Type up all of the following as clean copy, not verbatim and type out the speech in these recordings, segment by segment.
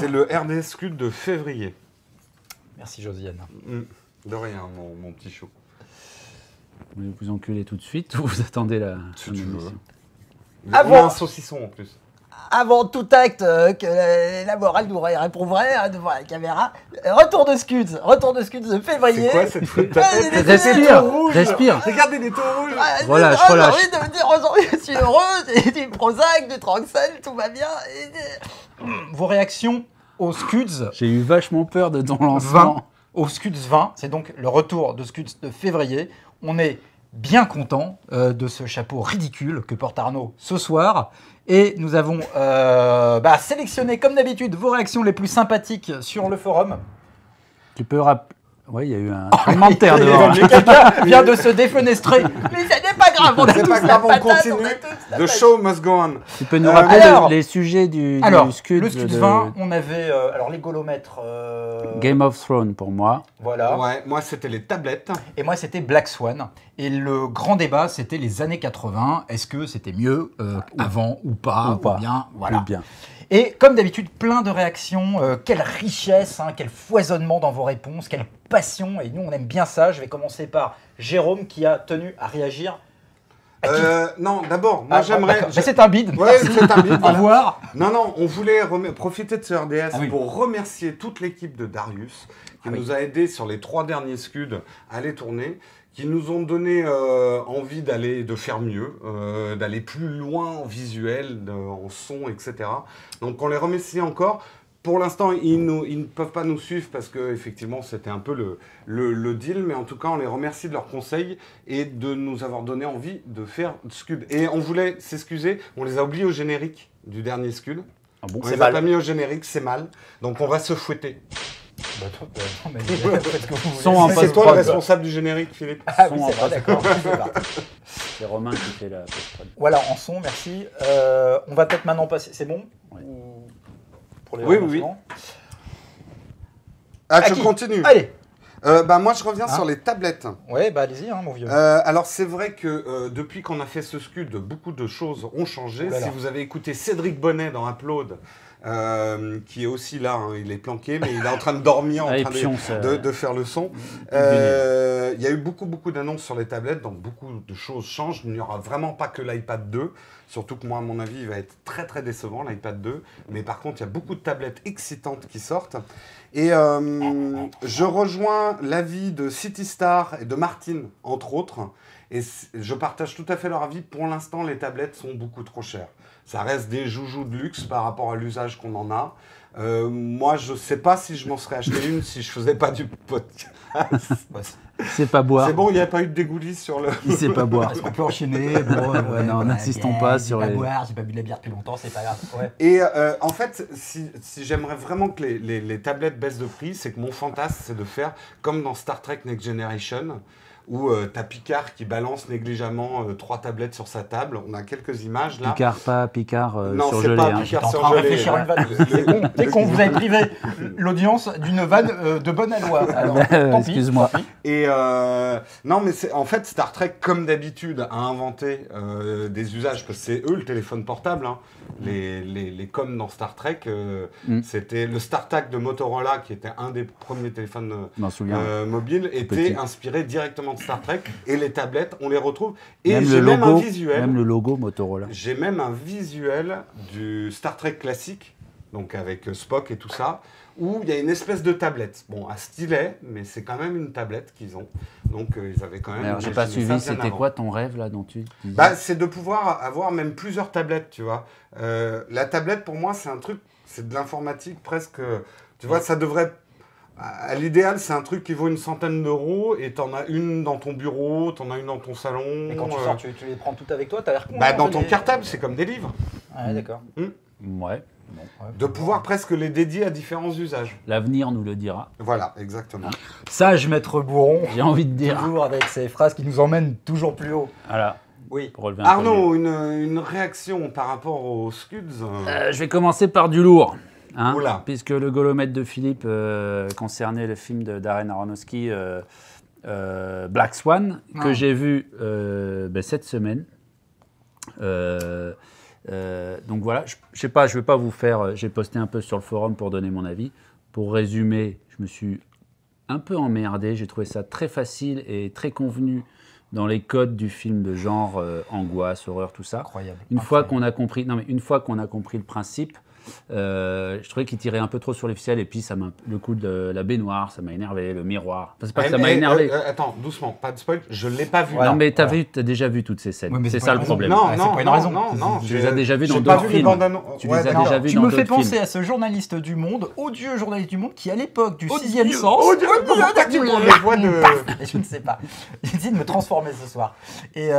C'est le RDS Scud de février. Merci Josiane. De rien, mon petit chou. Vous voulez vous enculer tout de suite ou vous attendez la fin de l'émission? On a un saucisson en plus. Avant tout acte que la morale nous réprouverait devant la caméra, retour de Scuds de février. C'est quoi cette faute Respire. Regardez les taux rouges. Voilà, je relâche. J'ai envie de me dire aujourd'hui, je suis heureux, j'ai du Prozac, du Tranxel, tout va bien. Vos réactions aux Scuds J'ai eu vachement peur de ton lancement. 20, au Scuds 20, c'est donc le retour de Scuds de février. On est bien content de ce chapeau ridicule que porte Arnaud ce soir. Et nous avons sélectionné, comme d'habitude, vos réactions les plus sympathiques sur le forum. Tu peux rappeler... Oui, il y a eu un tremblement de terre dehors. Quelqu'un vient de se défenestrer. Mais ça n'est pas grave, on a C'est tous pas la grave, on patate, continue. on a tous la The patate. show must go on. Tu peux nous rappeler les sujets du Scud le Scud 20, on avait les golomètres. Game of Thrones pour moi. Voilà. Ouais, moi c'était les tablettes. Et moi, c'était Black Swan. Et le grand débat, c'était les années 80. Est-ce que c'était mieux avant ou pas, ou bien, voilà. Ou bien. Et comme d'habitude, plein de réactions. Quelle richesse, quel foisonnement dans vos réponses, quelle passion. Et nous, on aime bien ça. Je vais commencer par Jérôme qui a tenu à réagir. Non, d'abord, moi j'aimerais... Mais c'est un bide. Ouais, c'est un bide. Au revoir. Non, on voulait profiter de ce RDS oui. pour remercier toute l'équipe de Darius qui nous a aidés sur les 3 derniers Scuds à les tourner, qui nous ont donné envie de faire mieux, d'aller plus loin en visuel, en son, etc. Donc on les remercie encore. Pour l'instant, ils ne peuvent pas nous suivre parce que effectivement c'était un peu le deal, mais en tout cas on les remercie de leurs conseils et de nous avoir donné envie de faire Scud. Et on voulait s'excuser, on les a oubliés au générique du dernier Scud. Ah bon, On les a pas mis au générique, c'est mal. Donc on va se fouetter. C'est toi le responsable du générique, Philippe. Ah oui, c'est vrai, d'accord. C'est Romain qui fait la post-prod. Voilà, en son, merci. On va peut-être maintenant passer. C'est bon Oui. Pour les Oui. remerciements. Ah, À je qui continue. Allez. Moi, je reviens sur les tablettes. Ouais, allez-y, mon vieux. Alors, c'est vrai que depuis qu'on a fait ce Scud, beaucoup de choses ont changé. Oh là là. Si vous avez écouté Cédric Bonnet dans Upload, qui est aussi là, il est planqué, mais il est en train de dormir, en train de faire le son. Il y a eu beaucoup d'annonces sur les tablettes, donc beaucoup de choses changent. Il n'y aura vraiment pas que l'iPad 2. Surtout que moi, à mon avis, il va être très décevant, l'iPad 2. Mais par contre, il y a beaucoup de tablettes excitantes qui sortent. Et je rejoins l'avis de CityStar et de Martine, entre autres. Et je partage tout à fait leur avis. Pour l'instant, les tablettes sont beaucoup trop chères. Ça reste des joujoux de luxe par rapport à l'usage qu'on en a. Moi, je ne sais pas si je m'en serais acheté une si je ne faisais pas du podcast. C'est pas boire. C'est bon, il n'y a pas eu de dégoût sur le... Il sait pas boire. Est-ce qu'on peut enchaîner Non, n'insistons pas sur les... les... boire, j'ai pas bu de la bière depuis longtemps, c'est pas grave. Ouais. Et en fait, si j'aimerais vraiment que les tablettes baissent de prix, c'est que mon fantasme, c'est de faire comme dans Star Trek Next Generation, où t'as Picard qui balance négligemment 3 tablettes sur sa table. On a quelques images là. Picard non, surgelé. Pas hein. Picard en train de surgelé. réfléchir à une vanne. C'est con, vous avez privé l'audience d'une vanne de bonne aloi. Alors, excuse-moi. Et non, mais en fait, Star Trek, comme d'habitude, a inventé des usages, parce que c'est eux le téléphone portable. Hein. Les coms dans Star Trek, c'était le StarTAC de Motorola, qui était un des premiers téléphones mobiles, était inspiré directement de Star Trek. Et les tablettes, on les retrouve. Et j'ai même un visuel. Même le logo Motorola. J'ai même un visuel du Star Trek classique, donc avec Spock et tout ça, où il y a une espèce de tablette. Bon, à stylet, mais c'est quand même une tablette qu'ils ont. Donc, ils avaient quand même... Alors, j'ai pas suivi, c'était quoi ton rêve, là, dont tu disais ? C'est de pouvoir avoir même plusieurs tablettes, tu vois. La tablette, pour moi, c'est un truc, c'est de l'informatique presque... Tu vois, ça devrait... À l'idéal, c'est un truc qui vaut une centaine d'euros et t'en as une dans ton bureau, t'en as une dans ton salon. Et quand tu sors, tu les prends toutes avec toi, t'as l'air con. Dans ton cartable, c'est comme des livres. Ouais, d'accord. Ouais. De pouvoir presque les dédier à différents usages. L'avenir nous le dira. Voilà, exactement. Sage maître Bourron. J'ai envie de dire. Toujours avec ces phrases qui nous emmènent toujours plus haut. Voilà. Oui. Pour relever un peu Arnaud, une réaction par rapport aux Scuds je vais commencer par du lourd. Hein, Oula. puisque le golomètre de Philippe concernait le film de Darren Aronofsky, Black Swan, que j'ai vu cette semaine. Donc voilà, je sais pas, je vais pas vous faire... J'ai posté un peu sur le forum pour donner mon avis. Pour résumer, je me suis un peu emmerdé. J'ai trouvé ça très facile et très convenu dans les codes du film de genre, angoisse, horreur, tout ça. Incroyable. Une fois qu'on a compris le principe, je trouvais qu'il tirait un peu trop sur les ficelles et puis le coup de la baignoire, ça m'a énervé, le miroir. Enfin, c'est pas que ça m'a énervé. Attends, doucement, pas de spoil, je l'ai pas vu. Non, mais t'as déjà vu toutes ces scènes. Oui, c'est ça le problème. Non, c'est pas une raison. Non, tu les as déjà vues dans d'autres films. Tu les as déjà vues Tu dans me d'autres fais films. penser à ce journaliste du Monde, odieux journaliste du Monde, qui à l'époque du Sixième Sens... tu prends les voix de... Je ne sais pas. J'ai essayé de me transformer ce soir. Et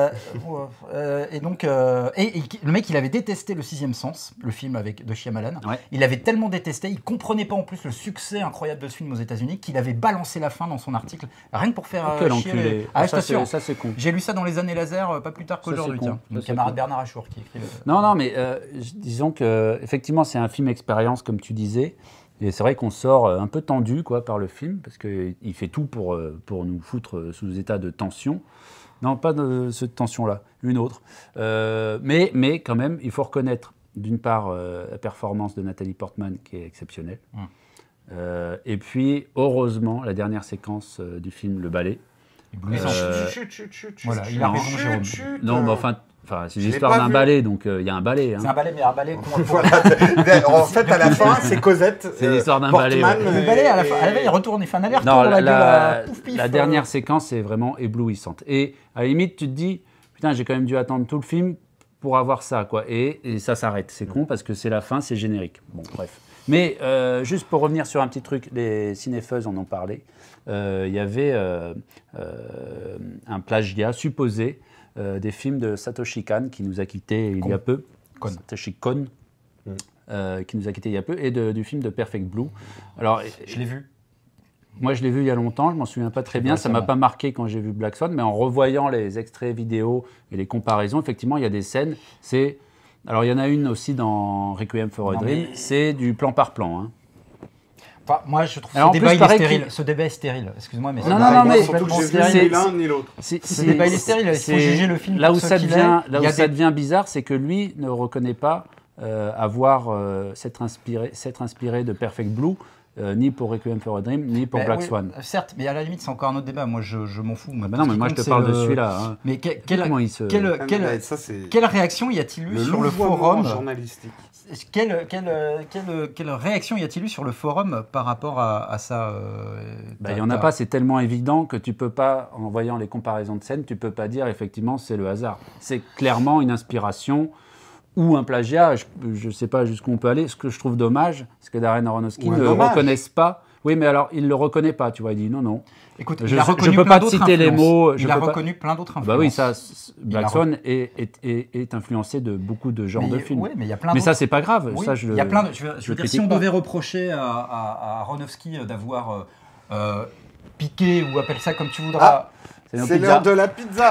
donc, le mec, il avait détesté le Sixième Sens, le film de Shyamalan. Ouais. Il avait tellement détesté, il comprenait pas en plus le succès incroyable de ce film aux États-Unis qu'il avait balancé la fin dans son article, rien que pour faire chier. Ah, je t'assure. Ça, c'est con. J'ai lu ça dans les années laser, pas plus tard qu'aujourd'hui. Mon camarade Bernard Achour qui écrit. Non, mais disons que effectivement, c'est un film expérience, comme tu disais. Et c'est vrai qu'on sort un peu tendu par le film, parce qu'il fait tout pour nous foutre sous état de tension. Non, pas de cette tension-là, une autre. Mais quand même, il faut reconnaître, d'une part, la performance de Nathalie Portman, qui est exceptionnelle. Et puis, heureusement, la dernière séquence du film, le ballet. Voilà, il a raison, Jérôme. Non, mais enfin, c'est l'histoire d'un ballet, donc il y a un ballet. C'est un ballet, mais un ballet... En fait, à la fin, c'est Cosette. C'est l'histoire d'un ballet. Le ballet, à la fin, il retourne, il fait un aller-retour dans la la dernière séquence est vraiment éblouissante. Et à la limite, tu te dis, putain, j'ai quand même dû attendre tout le film pour avoir ça, quoi. Et ça s'arrête. C'est con parce que c'est la fin, c'est générique. Bon, bref. Mais juste pour revenir sur un petit truc, les cinépheuses en ont parlé. Il y avait un plagiat supposé des films de Satoshi Kon qui nous a quittés il y a peu. Satoshi Kon, qui nous a quittés il y a peu, et du film de Perfect Blue. Alors, je l'ai vu. Moi, je l'ai vu il y a longtemps, je m'en souviens pas très bien. Ça m'a pas marqué quand j'ai vu Black Swan, mais en revoyant les extraits vidéo et les comparaisons, effectivement, il y a des scènes. Alors, il y en a une aussi dans Requiem for a Dream. C'est du plan par plan. Hein. Enfin, moi, je trouve ce débat stérile. Ce débat est stérile. Excuse-moi, mais non, mais surtout que j'ai vu ni l'un ni l'autre. Ce débat est stérile. Il faut juger le film. Là où ça devient bizarre, c'est que lui ne reconnaît pas avoir s'être inspiré de Perfect Blue. Ni pour Requiem for a Dream, ni pour Black Swan. Certes, mais à la limite, c'est encore un autre débat. Moi, je m'en fous. Non, mais moi, je te parle de celui-là. Hein. Mais quelle réaction y a-t-il eu sur le forum journalistique. Quelle réaction y a-t-il eu sur le forum par rapport à ça Il n'y en a pas, c'est tellement évident que tu peux pas, en voyant les comparaisons de scènes, tu peux pas dire effectivement c'est le hasard. C'est clairement une inspiration ou un plagiat, je ne sais pas jusqu'où on peut aller. Ce que je trouve dommage, c'est que Darren Aronofsky ne reconnaisse pas. Oui, mais alors, il ne le reconnaît pas, tu vois. Il dit non. Écoute, je ne peux pas te citer les mots. Il a reconnu plein d'autres influences. Bah oui, ça, Black Swan est influencé de beaucoup de genres de films. Oui, mais il y a plein d'autres. Mais ça, c'est pas grave. Oui, ça, il y a plein de... Je veux dire, si on devait reprocher à Aronofsky d'avoir piqué, ou appelle ça comme tu voudras... C'est l'heure de la pizza.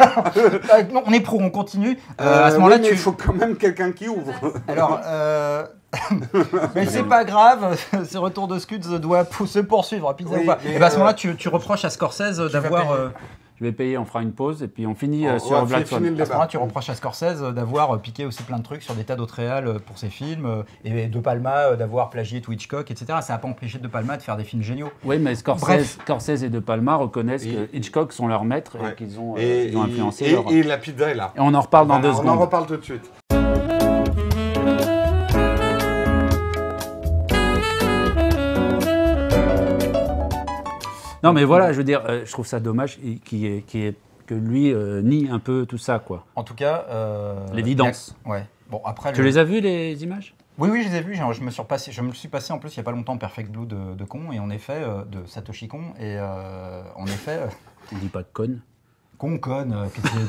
Non, on est pro, on continue. À ce moment-là, il faut quand même quelqu'un qui ouvre. Alors, mais c'est pas grave, ce retour de Scuds doit se poursuivre. Pizza ou pas. Et à ce moment-là, tu reproches à Scorsese d'avoir... Je vais payer, on fera une pause et puis on finit sur Black Swan. À ce moment-là, tu reproches à Scorsese d'avoir piqué aussi plein de trucs sur des tas d'autres réals pour ses films, et De Palma d'avoir plagié tout Hitchcock, etc. Ça n'a pas empêché De Palma de faire des films géniaux. Oui, mais Scorsese et De Palma reconnaissent que Hitchcock sont leurs maîtres et qu'ils ont influencé leur... Et la pizza est là. Et on en reparle dans 2 secondes. On en reparle tout de suite. Non, mais voilà, je veux dire, je trouve ça dommage que lui nie un peu tout ça, quoi. En tout cas... l'évidence. Ouais. Bon, après... Tu les as vus, les images ? Oui, je les ai vus. Je me suis passé en plus il n'y a pas longtemps Perfect Blue de Kon, et en effet, de Satoshi Kon, et en effet... On dit pas de Kon. Con,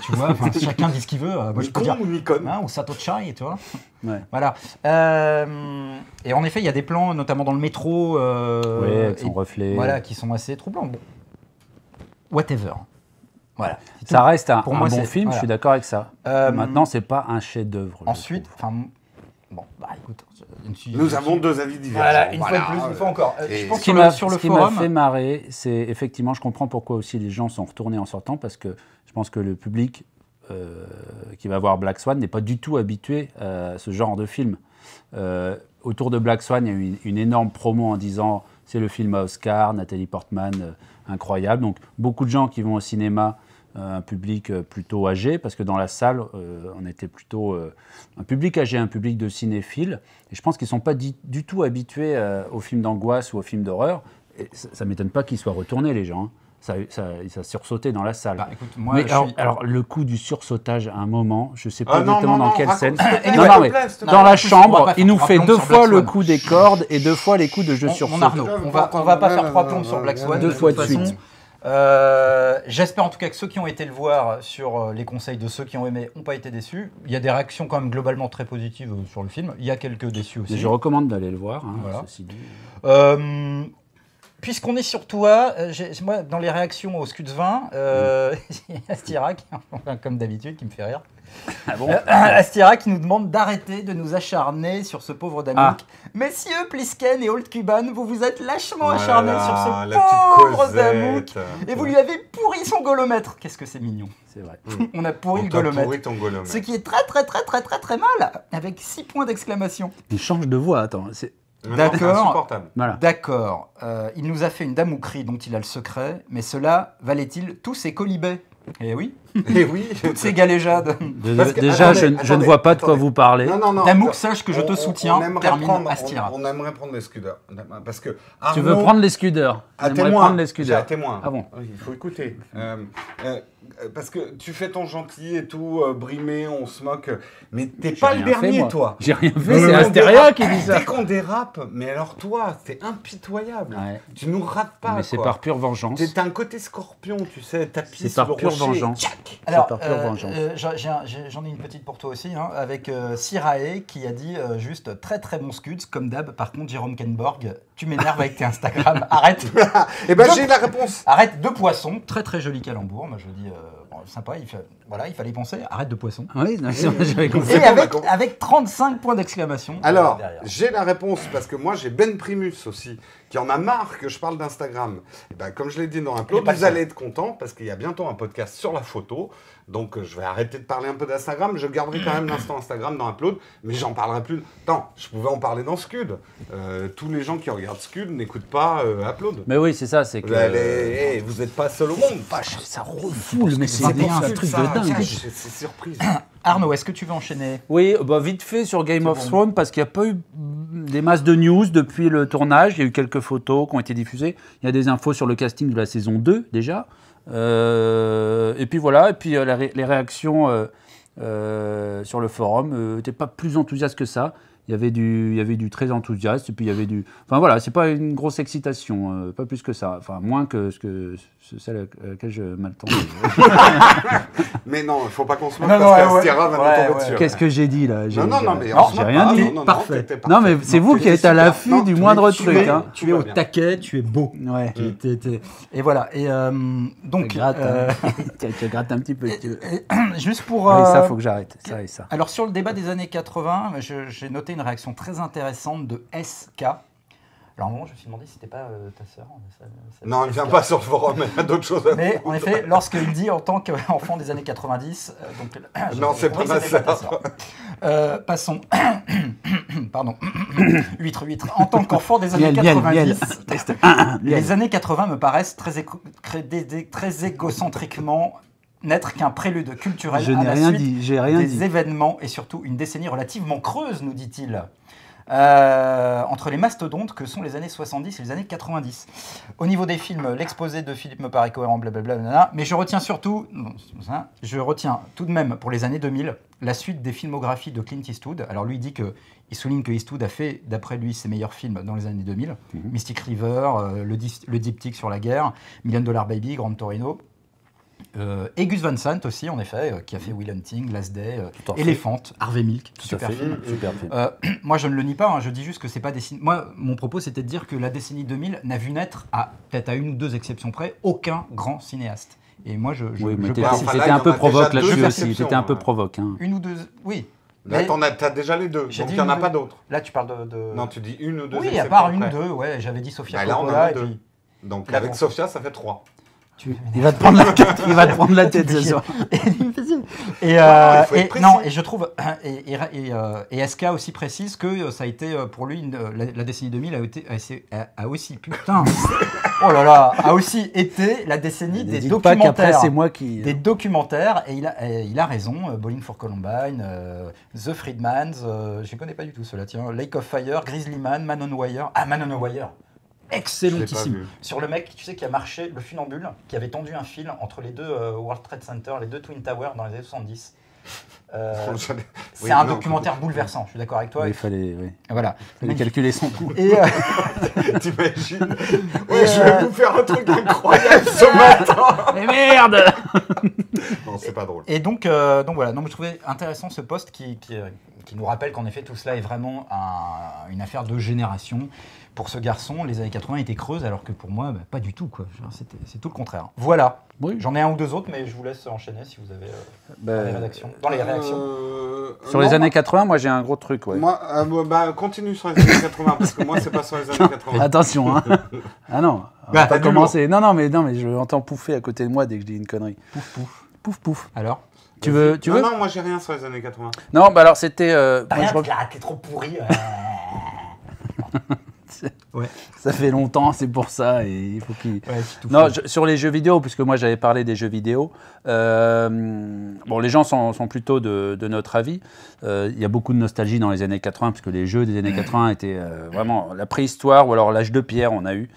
tu vois, chacun dit ce qu'il veut. Moi, je peux dire, ou Nikon. Ou Satoshi, tu vois. Ouais. Voilà. Et en effet, il y a des plans, notamment dans le métro, avec son reflet. Voilà, qui sont assez troublants. Bon. Whatever. Voilà. Ça reste un bon film, voilà. Je suis d'accord avec ça. Maintenant, c'est pas un chef-d'œuvre. Ensuite, écoute, nous avons 2 avis divergents. Voilà, une fois encore. Je pense ce qui m'a fait marrer, c'est effectivement, je comprends pourquoi aussi les gens sont retournés en sortant, parce que je pense que le public qui va voir Black Swan n'est pas du tout habitué à ce genre de film. Autour de Black Swan, il y a eu une énorme promo en disant c'est le film à Oscar, Nathalie Portman, incroyable. Donc beaucoup de gens qui vont au cinéma, un public plutôt âgé, parce que dans la salle, on était plutôt un public âgé, un public de cinéphiles. Et je pense qu'ils ne sont pas du tout habitués aux films d'angoisse ou aux films d'horreur. Et ça ne m'étonne pas qu'ils soient retournés, les gens. Hein. Ça sursautait dans la salle. Bah, écoute, moi, mais alors, le coup du sursautage à un moment, je ne sais pas exactement dans quelle scène. Dans la chambre, il nous fait 2 fois le coup des cordes et 2 fois les coups de je sursaute. Arnaud, on va pas faire 3 plombes sur Black Swan. 2 fois de suite. J'espère en tout cas que ceux qui ont été le voir sur les conseils de ceux qui ont aimé n'ont pas été déçus. Il y a des réactions quand même globalement très positives sur le film. Il y a quelques déçus aussi. Et je recommande d'aller le voir, voilà. Ceci dit. Puisqu'on est sur toi, moi, dans les réactions au Scuds 20, il y a Astira, comme d'habitude, qui me fait rire. Ah bon Astira qui nous demande d'arrêter de nous acharner sur ce pauvre Damouk. Messieurs Plisken et Old Cuban, vous vous êtes lâchement acharnés sur ce pauvre Damouk et vous lui avez pourri son golomètre. Qu'est-ce que c'est mignon. C'est vrai. On a pourri le golomètre. Pourri ton golomètre. Ce qui est très mal, avec 6 points d'exclamation. Il change de voix, attends. D'accord. Voilà. D'accord. Il nous a fait une damouquerie dont il a le secret, mais cela valait-il tous ses colibets? Eh oui. Et oui. Toutes ces galéjades. Déjà, je ne vois pas de quoi vous parlez. Non. Damouk, sache que je te soutiens. Termine Astira. On aimerait prendre les scuders. Parce que tu veux prendre les scuders? À témoin. À témoin. Ah bon? Il faut écouter. Parce que tu fais ton gentil et tout, brimé, on se moque. Mais t'es pas le dernier, toi. J'ai rien fait, c'est Astéria qui dit ça. Dès qu'on dérape, mais alors toi, c'est impitoyable. Ouais. Tu nous rates pas. Mais c'est par pure vengeance. T'as un côté scorpion, tu sais, tapis sur le rocher. C'est par pure vengeance. Alors, j'en ai une petite pour toi aussi, hein, avec Sirae qui a dit juste très bon Scuds, comme d'hab. Par contre, Jérôme Kenborg, tu m'énerves avec tes Instagram. Arrête. Eh ben, j'ai la réponse. Arrête de poisson. Très joli calembour. Moi, je dis sympa. Il fallait y penser. Arrête de poisson. Oui, j'avais compris. Et avec 35 points d'exclamation. Alors, j'ai la réponse parce que moi, j'ai Ben Primus aussi, qui en a marre que je parle d'Instagram. Et ben, comme je l'ai dit dans un plot, vous allez être contents parce qu'il y a bientôt un podcast sur la photo. Donc, je vais arrêter de parler un peu d'Instagram. Je garderai quand même l'instant Instagram dans Upload, mais j'en parlerai plus. Attends, je pouvais en parler dans Scud. Tous les gens qui regardent Scud n'écoutent pas Upload. Mais oui, c'est ça. C'est que vous n'êtes pas seul au monde. Ça refoule, mais c'est un truc de dingue. C'est surprise. Arnaud, est-ce que tu veux enchaîner? Oui, vite fait sur Game of Thrones, parce qu'il n'y a pas eu des masses de news depuis le tournage. Il y a eu quelques photos qui ont été diffusées. Il y a des infos sur le casting de la saison 2 déjà. Et puis voilà, et puis les réactions sur le forum n'étaient pas plus enthousiastes que ça. Il y avait du très enthousiaste, et puis il y avait du... Enfin voilà, c'est pas une grosse excitation, pas plus que ça. Enfin, moins que celle à laquelle je m'attendais. Mais non, il ne faut pas qu'on se moque parce qu'Astira va nous tomber dessus. Qu'est-ce que j'ai dit là? Non, mais j'ai rien dit. Parfait. Non, mais c'est vous qui êtes à l'affût du moindre truc. Tu es au taquet, tu es beau. Ouais. Et voilà. Et donc... Tu grattes un petit peu. Juste pour... Oui, ça, faut que j'arrête. Ça et ça. Alors, sur le débat des années 80, j'ai noté une réaction très intéressante de SK. Alors, à un moment, je me suis demandé si c'était pas ta sœur. Non, elle ne vient pas sur le forum, elle a d'autres choses à Mais en effet, lorsqu'il dit en tant qu'enfant des années 90... non, c'est pas ma sœur. Passons. Pardon. 8. En tant qu'enfant des années 90, les années 80 me paraissent très égocentriquement n'être qu'un prélude culturel à la suite des événements et surtout une décennie relativement creuse, nous dit-il. Entre les mastodontes que sont les années 70 et les années 90. Au niveau des films, l'exposé de Philippe me paraît cohérent, blablabla, mais je retiens tout de même pour les années 2000 la suite des filmographies de Clint Eastwood. Alors lui il souligne que Eastwood a fait, d'après lui, ses meilleurs films dans les années 2000. Mystic River, le diptyque sur la guerre, $1 Million Baby, Grand Torino. Et Gus Van Sant aussi, en effet, qui a fait Will Hunting, Last Day, Elephant, Harvey Milk, super film. Moi, je ne le nie pas, je dis juste que c'est pas moi, mon propos, c'était de dire que la décennie 2000 n'a vu naître, peut-être à une ou deux exceptions près, aucun grand cinéaste. Et moi, c'était un peu provoque là-dessus aussi. C'était un peu provoque. Une ou deux, oui. Là, t'as déjà les deux, donc il n'y en a pas d'autres. Là, tu parles de... Non, tu dis une ou deux. Oui, à part une ou deux, ouais. J'avais dit Sofia Coppola. Donc avec Sofia, ça fait 3. Il va te prendre la tête, il va te prendre la tête ce soir. Et je trouve, et SK aussi précise que ça a été pour lui, la décennie 2000 a aussi, putain, oh là là, a aussi été la décennie des documentaires. C'est moi qui... Des documentaires, et il a raison, Bowling for Columbine, The Freedmans, je ne connais pas du tout ceux-là, tiens, Lake of Fire, Grizzly Man, Man on Wire, Man on Wire. Excellentissime. Sur le mec, tu sais, qui a marché, le funambule, qui avait tendu un fil entre les deux World Trade Center, les deux Twin Towers dans les années 70. C'est un documentaire bouleversant, je suis d'accord avec toi. Il fallait voilà. Calculer son coût. T'imagines? Je vais vous faire un truc incroyable ce matin. Mais merde. Non, c'est pas drôle. Et donc voilà, je trouvais intéressant ce post qui nous rappelle qu'en effet tout cela est vraiment une affaire de génération. Pour ce garçon, les années 80 étaient creuses, alors que pour moi, pas du tout, quoi. C'est tout le contraire. Voilà. Oui. J'en ai un ou deux autres, mais je vous laisse enchaîner si vous avez dans les réactions. Sur les années 80, moi j'ai un gros truc, ouais. Moi, continue sur les années 80, parce que moi c'est pas sur les années 80. Attention, hein. Ah non, on va pas commencer. Non, mais je l'entends pouffer à côté de moi dès que je dis une connerie. Pouf. Alors tu veux Non, moi j'ai rien sur les années 80. Non, alors c'était... t'es trop pourri. Ouais. Ça fait longtemps, c'est pour ça. Et il faut qu'il... sur les jeux vidéo, puisque moi j'avais parlé des jeux vidéo, les gens sont plutôt de notre avis. Il y a beaucoup de nostalgie dans les années 80, puisque les jeux des années 80 étaient vraiment la préhistoire, ou alors l'âge de pierre, on a eu.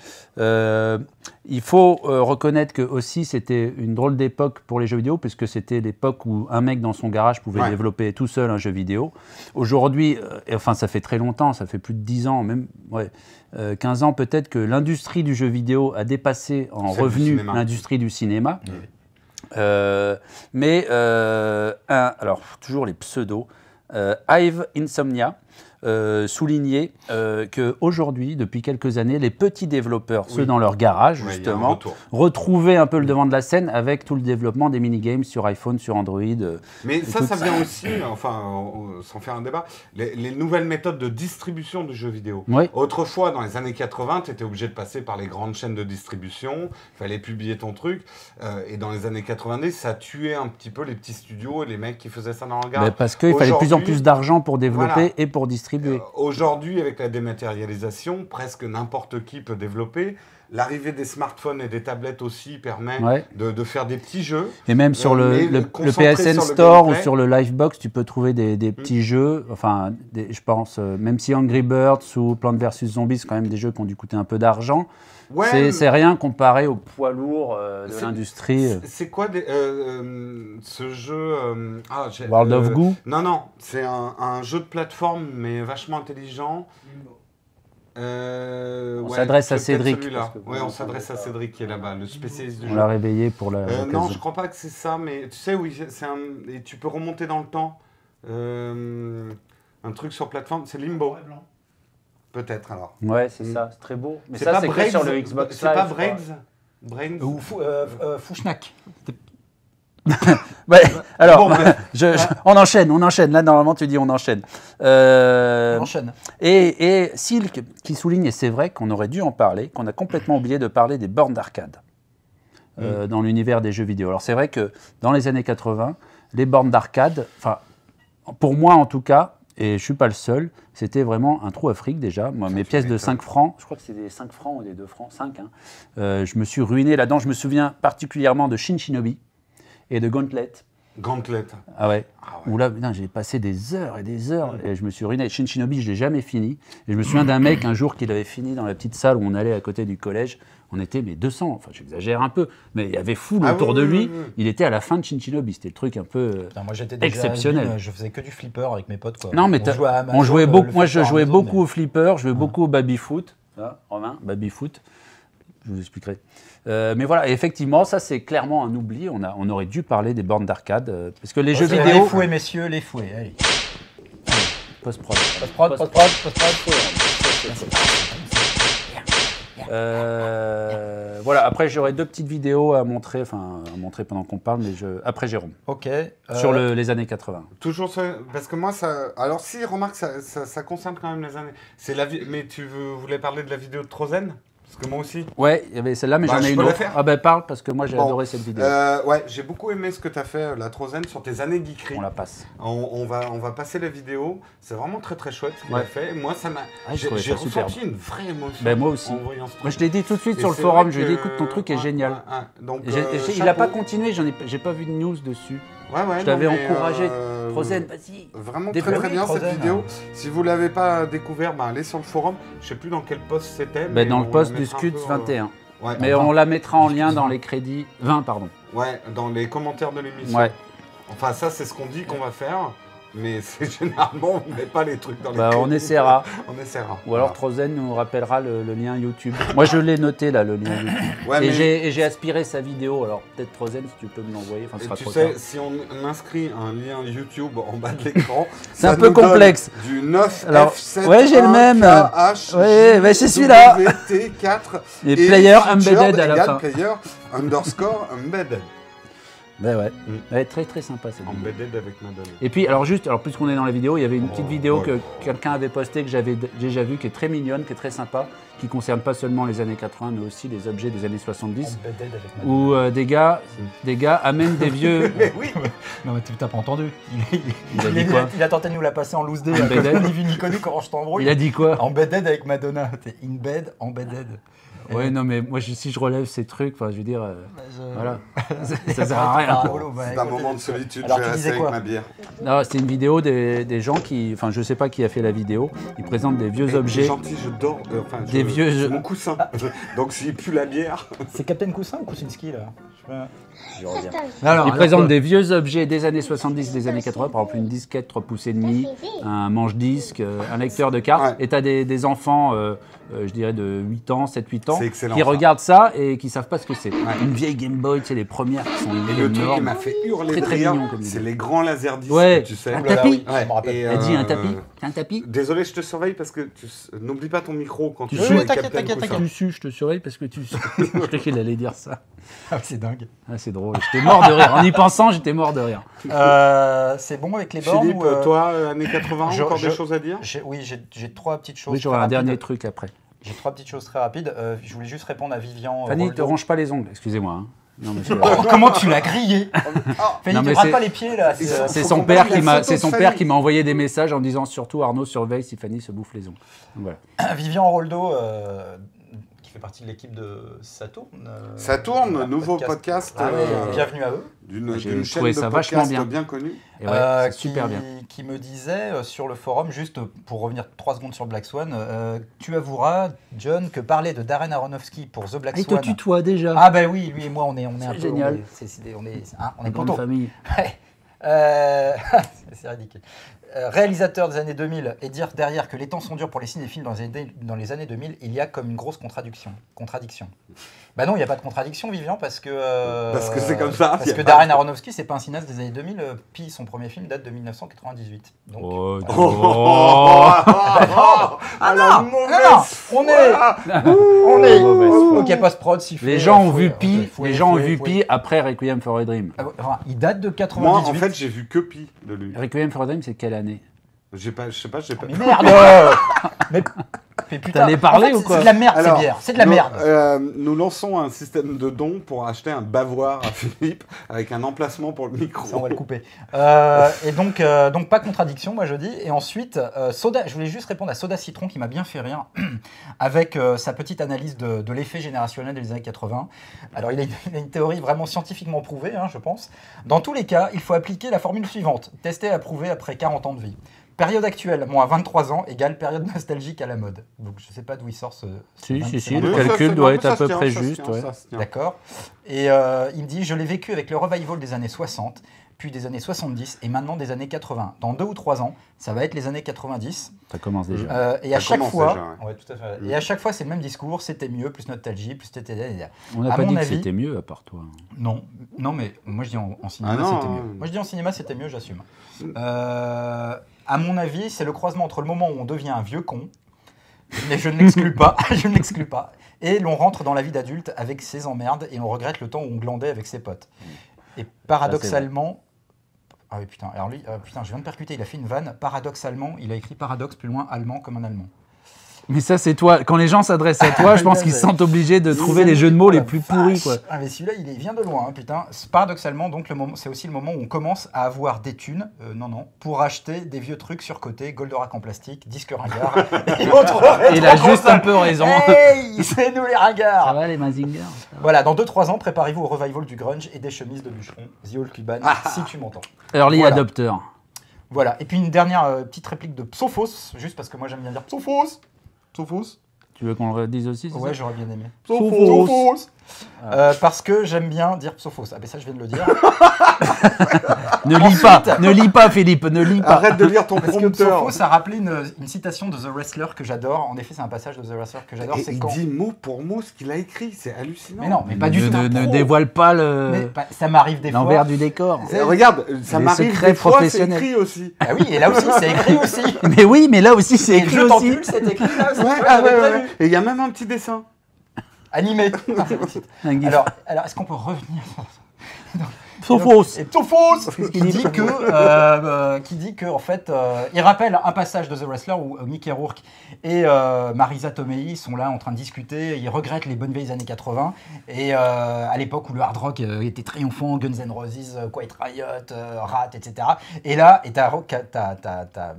Il faut reconnaître que aussi c'était une drôle d'époque pour les jeux vidéo, puisque c'était l'époque où un mec dans son garage pouvait développer tout seul un jeu vidéo. Aujourd'hui, ça fait très longtemps, ça fait plus de 10 ans, même 15 ans peut-être, que l'industrie du jeu vidéo a dépassé en revenus l'industrie du cinéma. Alors toujours les pseudos, Hive Insomnia, souligner qu'aujourd'hui, depuis quelques années, les petits développeurs, ceux dans leur garage, justement, retrouvaient un peu le devant de la scène avec tout le développement des minigames sur iPhone, sur Android. Mais ça vient aussi, sans faire un débat, les nouvelles méthodes de distribution de jeux vidéo. Oui. Autrefois, dans les années 80, tu étais obligé de passer par les grandes chaînes de distribution, il fallait publier ton truc, et dans les années 90, ça tuait un petit peu les petits studios et les mecs qui faisaient ça dans leur garage. Parce qu'il fallait de plus en plus d'argent pour développer et pour distribuer. Aujourd'hui, avec la dématérialisation, presque n'importe qui peut développer. L'arrivée des smartphones et des tablettes aussi permet de faire des petits jeux. Et même sur le PSN Store ou sur le Livebox, tu peux trouver des petits jeux. Je pense, même si Angry Birds ou Plants vs Zombies, c'est quand même des jeux qui ont dû coûter un peu d'argent. C'est rien comparé au poids lourd de l'industrie. C'est quoi ce jeu World of Goo? Non, c'est un jeu de plateforme, mais vachement intelligent. On s'adresse à Cédric. On s'adresse à Cédric qui est là-bas, le spécialiste du jeu. On l'a réveillé pour la. Non, je crois pas que c'est ça, mais tu sais, et tu peux remonter dans le temps. Un truc sur plateforme, c'est Limbo. Peut-être alors. Ouais, c'est ça, c'est très beau. Mais ça, c'est que sur le Xbox Live. C'est pas Brains ou Fouchnac. Alors, on enchaîne. Là, normalement, tu dis on enchaîne. On enchaîne. Et Silk qui souligne, et c'est vrai qu'on aurait dû en parler, qu'on a complètement oublié de parler des bornes d'arcade dans l'univers des jeux vidéo. Alors, c'est vrai que dans les années 80, les bornes d'arcade, pour moi en tout cas, et je ne suis pas le seul, c'était vraiment un trou à fric déjà. Moi, mes pièces de 5 francs, je crois que c'était des 5 francs ou des 2 francs, 5. Je me suis ruiné là-dedans. Je me souviens particulièrement de Shin Shinobi et de Gauntlet. Ah ouais. Où là, j'ai passé des heures et des heures et je me suis ruiné. Shin Shinobi, je ne l'ai jamais fini. Et je me souviens d'un mec un jour qui l'avait fini dans la petite salle où on allait à côté du collège. On était 200, enfin j'exagère un peu, mais il y avait foule autour de lui. Il était à la fin de Shin Shinobi, c'était le truc un peu moi, j'étais déjà exceptionnel. Je faisais que du flipper avec mes potes, quoi. Non, mais on jouait beaucoup. Moi, je jouais beaucoup au flipper, je jouais beaucoup au baby-foot. Romain, baby-foot, je vous expliquerai. Mais voilà, effectivement, ça c'est clairement un oubli. On aurait dû parler des bornes d'arcade parce que les jeux vidéo. Les fouets, messieurs, les fouets. Allez. Post-prod. Voilà, après j'aurai 2 petites vidéos à montrer pendant qu'on parle, mais après Jérôme. Ok. Sur les années 80. Toujours ça, parce que moi ça. Alors si, remarque, ça concerne quand même les années. Mais tu voulais parler de la vidéo de Trozen ? Parce que moi aussi. Ouais, il y avait celle-là, mais j'en ai une autre. Ah ben parle, parce que moi j'ai adoré cette vidéo. Ouais, j'ai beaucoup aimé ce que tu as fait, la Trozen, sur tes années geekeries. On la passe. On va passer la vidéo. C'est vraiment très très chouette ce qu'il a fait. Moi, ça m'a. J'ai ressenti une vraie émotion. Ben moi aussi. Moi je l'ai dit tout de suite sur le forum, je lui ai dit écoute, ton truc est génial. Donc, il n'a pas continué, j'ai pas vu de news dessus. Ouais, je t'avais encouragé. Trozen, vas-y. Vraiment très bien cette vidéo. Si vous ne l'avez pas découvert, allez sur le forum. Je ne sais plus dans quel post c'était. Dans le post du Scud 21. Ouais, mais on la mettra en lien dans les crédits. 20, pardon. Ouais, dans les commentaires de l'émission. Ouais. Enfin, ça, c'est ce qu'on dit qu'on va faire. Mais généralement, on ne met pas les trucs dans les crédits. On essaiera. On essaiera. Ou alors Trozen nous rappellera le lien YouTube. Moi, je l'ai noté, là, le lien YouTube. Ouais, et j'ai aspiré sa vidéo. Alors, peut-être Trozen, si tu peux me l'envoyer. Enfin, tu sais, si on inscrit un lien YouTube en bas de l'écran, c'est un peu complexe. Du 9 alors, F7 ouais, j'ai le même. Ouais, c'est celui-là. T4 et player embedded à la fin. Player _ embedded. Ben ouais. Elle est très très sympa cette vidéo. Embedded avec Madonna. Et puis alors puisqu'on est dans la vidéo, il y avait une petite vidéo que quelqu'un avait postée que j'avais déjà vue, qui est très mignonne, qui est très sympa, qui concerne pas seulement les années 80 mais aussi les objets des années 70. Où des gars amènent des vieux. Mais oui. Non mais t'as pas entendu. Il a tenté de nous la passer en loose day. Ni vu ni connu quand je t'embrouille. Il a dit quoi? Embedded avec Madonna. T'es in bed, embedded. Ouais, non, mais moi, si je relève ces trucs, je veux dire, voilà, ça sert à rien. C'est un moment de solitude, je vais rester avec ma bière. Non, c'est une vidéo des gens qui, enfin, je sais pas qui a fait la vidéo, ils présentent des vieux objets. C'est gentil, je dors, c'est mon coussin, donc s'il pue la bière. C'est Captain Coussin ou Kucinski, là? Je reviens. Alors, ils présentent des vieux objets des années 70, des années 80, par exemple une disquette 3 pouces et demi, un manche-disque, un lecteur de cartes, et tu as des enfants, je dirais de 8 ans, 7-8 ans, qui regardent ça et qui savent pas ce que c'est. Une vieille Game Boy, c'est les premières qui sont énormes. Et le truc qui m'a fait hurler de rire, c'est les grands laserdiscs, tu sais. Un tapis. Elle dit un tapis. C'est un tapis. Désolé, je te surveille parce que n'oublie pas ton micro quand tu sues. T'inquiète. Tu sues, je te surveille parce que tu sues. Je croyais qu'il allait dire ça. Ah, c'est dingue. Ah, c'est drôle. J'étais mort de rire. En y pensant, j'étais mort de rire. C'est bon avec les bornes. Philippe, toi, années 80, encore des choses à dire? Oui, j'ai 3 petites choses. Oui, j'aurai un dernier truc après. J'ai 3 petites choses très rapides. Je voulais juste répondre à Vivian. Fanny, ne te ronge pas les ongles, excusez-moi. Non, mais comment tu l'as grillé? Fanny, ne rate pas les pieds là. C'est son père qui m'a envoyé des messages en disant surtout Arnaud surveille si Fanny se bouffe les ongles. Donc, voilà. Vivian Roldo, qui fait partie de l'équipe de Ça tourne. Ça tourne, nouveau podcast. Bienvenue à eux. D'une chaîne de podcast bien connue. Et ouais, super bien. Qui me disait sur le forum, juste pour revenir 3 secondes sur Black Swan, tu avoueras, John, que parler de Darren Aronofsky pour The Black Swan... Il te tutoie déjà. Ah bah oui, lui et moi, on est un peu... Génial. On est poteaux. Famille. Ouais. C'est ridicule. Réalisateur des années 2000 et dire derrière que les temps sont durs pour les cinéphiles dans les années 2000, il y a comme une grosse contradiction. Bah non, il n'y a pas de contradiction, Vivian, parce que c'est comme ça. Parce que Darren Aronofsky, c'est pas un cinéaste des années 2000, puis son premier film date de 1998. Donc... On est ok, post-prod, sifflé. Les gens ont vu Pi après Requiem for a Dream. Il date de 98. Moi, en fait, j'ai vu que Pi de lui. Requiem for a Dream, c'est quelle année? Je sais pas. Mais merde. Mais putain, t'allais parler ou quoi? C'est de la merde, ces bières. C'est de la merde. Nous lançons un système de dons pour acheter un bavoir à Philippe avec un emplacement pour le micro. Ça, on va le couper. Et donc pas contradiction, moi je dis. Et ensuite, Soda, je voulais juste répondre à Soda Citron qui m'a bien fait rire avec sa petite analyse de l'effet générationnel des années 80. Alors il a une théorie vraiment scientifiquement prouvée, je pense. Dans tous les cas, il faut appliquer la formule suivante. Tester et approuver après 40 ans de vie. Période actuelle, moins 23 ans, égale période nostalgique à la mode. Donc je ne sais pas d'où il sort ce... Si, le calcul doit être à peu près juste. D'accord. Et il me dit, je l'ai vécu avec le revival des années 60, puis des années 70, et maintenant des années 80. Dans 2 ou 3 ans, ça va être les années 90. Ça commence déjà. Et à chaque fois... Ouais, tout à fait. Et à chaque fois, c'est le même discours, c'était mieux, plus nostalgie, plus TTD. On n'a pas dit que c'était mieux, à part toi. Non, mais moi je dis en cinéma, c'était mieux. Moi je dis en cinéma, c'était mieux, j'assume. À mon avis, c'est le croisement entre le moment où on devient un vieux con, mais je ne l'exclus pas, et l'on rentre dans la vie d'adulte avec ses emmerdes et on regrette le temps où on glandait avec ses potes. Et paradoxalement... Ah oui, putain, alors lui, je viens de percuter, il a fait une vanne. Paradoxalement, il a écrit paradoxe plus loin, allemand comme un allemand. Mais ça, c'est toi. Quand les gens s'adressent à toi, je pense qu'ils se sentent obligés de trouver les jeux de mots les plus pourris, quoi. Ah, mais celui-là, il vient de loin, hein, putain. Paradoxalement, donc, c'est aussi le moment où on commence à avoir des thunes, pour acheter des vieux trucs surcotés, Goldorak en plastique, disque ringard. Il a juste un peu raison. Hey, c'est nous les ringards. Ça va, les Mazinger? Voilà, dans 2-3 ans, préparez-vous au revival du grunge et des chemises de bûcheron. The Old Cuban, si tu m'entends. Early voilà. adopter. Voilà, et puis une dernière petite réplique de Psophos, juste parce que moi j'aime bien dire Psophos. Psophos. Tu veux qu'on le redise aussi? Ouais, j'aurais bien aimé. Psophos. Parce que j'aime bien dire Psophos. Ah ben ça je viens de le dire. Ne lis pas Philippe, ne lis pas. Arrête de lire ton Parce que prompteur. Psophos a rappelé une citation de The Wrestler que j'adore. En effet, c'est un passage de The Wrestler que j'adore. Il dit mot pour mot ce qu'il a écrit, c'est hallucinant. Mais non, mais pas du tout. Ne dévoile pas ça m'arrive des fois. l'envers du décor. Regarde, ça Les m'arrive secrets des fois, c'est professionnels. écrit aussi. Ah oui, et là aussi, c'est écrit aussi. Mais oui, mais là aussi, c'est Et écrit je aussi. t'encule, c'est écrit là. Ouais. Et il y a même un petit dessin. Animé. Un gif. Alors, est-ce qu'on peut revenir Psophos. Et Psophos qui dit que en fait, il rappelle un passage de The Wrestler où Mickey Rourke et Marisa Tomei sont là en train de discuter. Ils regrettent les bonnes vieilles années 80 et à l'époque où le hard rock était triomphant, Guns N' Roses, Quiet Riot, Rat, etc. Et là, t'as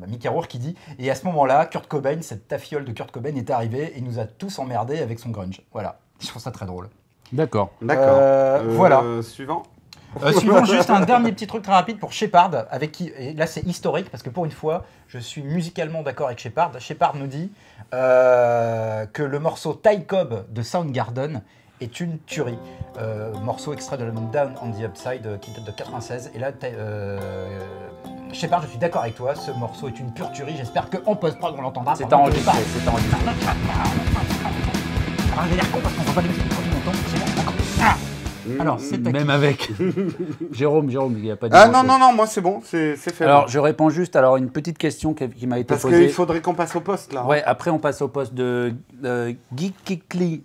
Mickey Rourke qui dit, et à ce moment-là, Kurt Cobain, cette tafiole de Kurt Cobain est arrivée et nous a tous emmerdés avec son grunge. Voilà, je trouve ça très drôle. D'accord. Voilà. Suivant. Suivant juste un dernier petit truc très rapide pour Shepard, avec qui, et là c'est historique parce que pour une fois, je suis musicalement d'accord avec Shepard. Shepard nous dit que le morceau Ty Cobb de Soundgarden est une tuerie. Morceau extrait de l'album Down on the Upside qui date de 96. Et là, Shepard, je suis d'accord avec toi, ce morceau est une pure tuerie. J'espère qu'en post-prod on l'entendra. C'est enregistré. Alors, il a l'air con parce qu'on voit pas les musiques quand on entend. C'est bon, d'accord. Alors, c'est Même avec Jérôme, il n'y a pas de. Ah non, moi c'est bon, c'est fait. Alors, je réponds juste. Alors, une petite question qui m'a été Parce posée. qu'il faudrait qu'on passe au poste là. Ouais, après on passe au poste de Geekly,